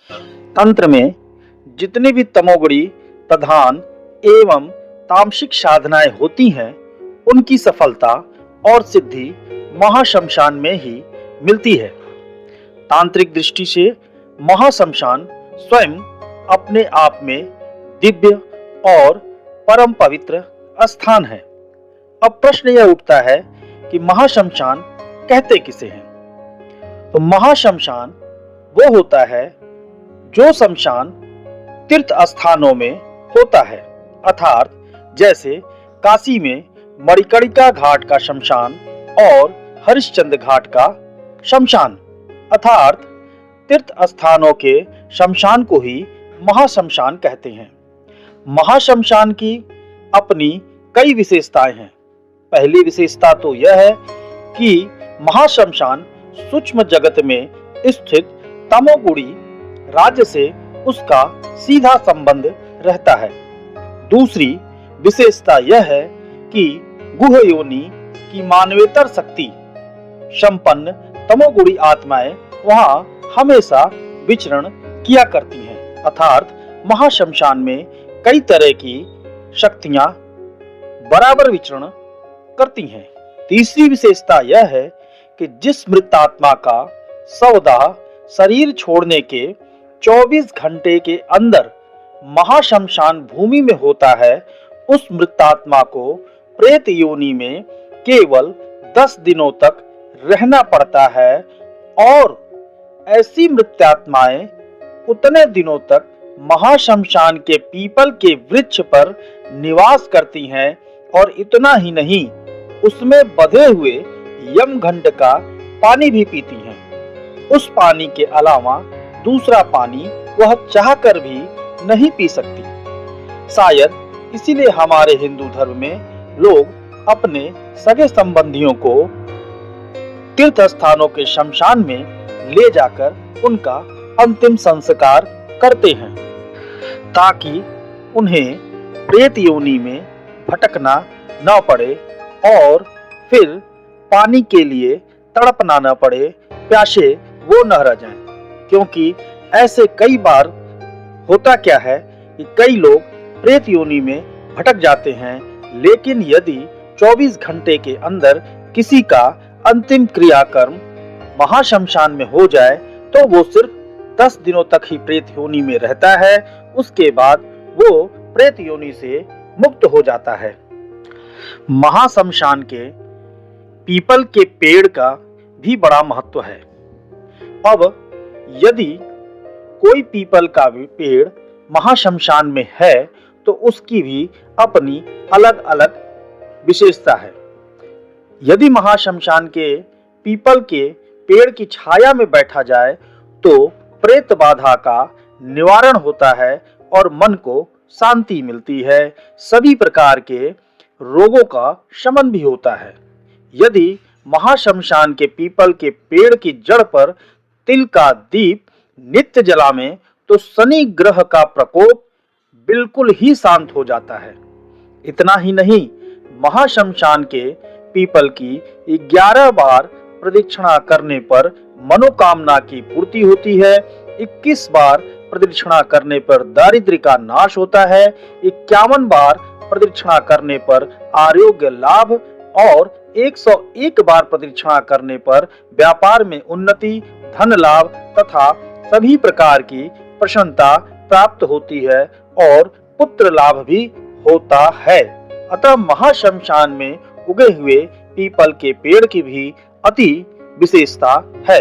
तंत्र में जितनी भी तमोगुणी प्रधान एवं तामसिक साधनाएं होती हैं, उनकी सफलता और सिद्धि महाश्मशान में ही मिलती है। तांत्रिक दृष्टि से महाश्मशान स्वयं अपने आप में दिव्य और परम पवित्र स्थान है। अब प्रश्न यह उठता है कि महाश्मशान कहते किसे हैं? तो महाश्मशान वो होता है जो शमशान तीर्थ स्थानों में होता है, अर्थात जैसे काशी में मणिकर्णिका घाट का शमशान और हरिश्चंद्र घाट का शमशान, अर्थात तीर्थ स्थानों के शमशान को ही महाश्मशान कहते हैं। महाश्मशान की अपनी कई विशेषताएं हैं। पहली विशेषता तो यह है कि महाश्मशान सूक्ष्म जगत में स्थित तमोगुणी राज्य से उसका सीधा संबंध रहता है। दूसरी विशेषता यह है कि गुह योनि की मानवेतर शक्ति संपन्न तमोगुणी आत्माएं वहां हमेशा विचरण किया करती हैं, अर्थात महाश्मशान में कई तरह की शक्तियां बराबर विचरण करती हैं। तीसरी विशेषता यह है कि जिस मृतात्मा का शवदाह शरीर छोड़ने के 24 घंटे के अंदर महाश्मशान भूमि में होता है, उस मृतात्मा को प्रेत योनि में केवल 10 दिनों तक रहना पड़ता है और ऐसी मृत्यात्माएं उतने दिनों तक महाश्मशान के पीपल के वृक्ष पर निवास करती हैं और इतना ही नहीं, उसमें बधे हुए यमघंट का पानी भी पीती हैं। उस पानी के अलावा दूसरा पानी वह चाहकर भी नहीं पी सकती। शायद इसीलिए हमारे हिंदू धर्म में लोग अपने सगे संबंधियों को तीर्थ स्थानों के शमशान में ले जाकर उनका अंतिम संस्कार करते हैं, ताकि उन्हें प्रेत योनि में भटकना न पड़े और फिर पानी के लिए तड़पना न पड़े, प्यासे वो न रह जाएं। क्योंकि ऐसे कई बार होता क्या है कि कई लोग प्रेत योनि में भटक जाते हैं, लेकिन यदि 24 घंटे के अंदर किसी का अंतिम क्रियाकर्म महाश्मशान में हो जाए तो वो सिर्फ 10 दिनों तक ही प्रेत योनि में रहता है। उसके बाद वो प्रेत योनि से मुक्त हो जाता है। महाश्मशान के पीपल के पेड़ का भी बड़ा महत्व है। अब यदि कोई पीपल का भी पेड़ महाश्मशान में है तो उसकी भी अपनी अलग अलग विशेषता है। यदि महाश्मशान के पीपल के पेड़ की छाया में बैठा जाए तो प्रेत बाधा का निवारण होता है और मन को शांति मिलती है। सभी प्रकार के रोगों का शमन भी होता है। यदि महाश्मशान के पीपल के पेड़ की जड़ पर तिल का दीप नित्य जलावें तो शनि ग्रह का प्रकोप बिल्कुल ही शांत हो जाता है। इतना ही नहीं, महाश्मशान के पीपल की 11 बार प्रदक्षिणा करने पर मनोकामना की पूर्ति होती है। 21 बार प्रदक्षिणा करने पर दारिद्र्य का नाश होता है। 51 बार प्रदक्षिणा करने पर आरोग्य लाभ और 101 बार प्रदक्षिणा करने पर व्यापार में उन्नति, धन लाभ तथा सभी प्रकार की प्रसन्नता प्राप्त होती है और पुत्र लाभ भी होता है। अतः महाश्मशान में उगे हुए पीपल के पेड़ की भी अति विशेषता है।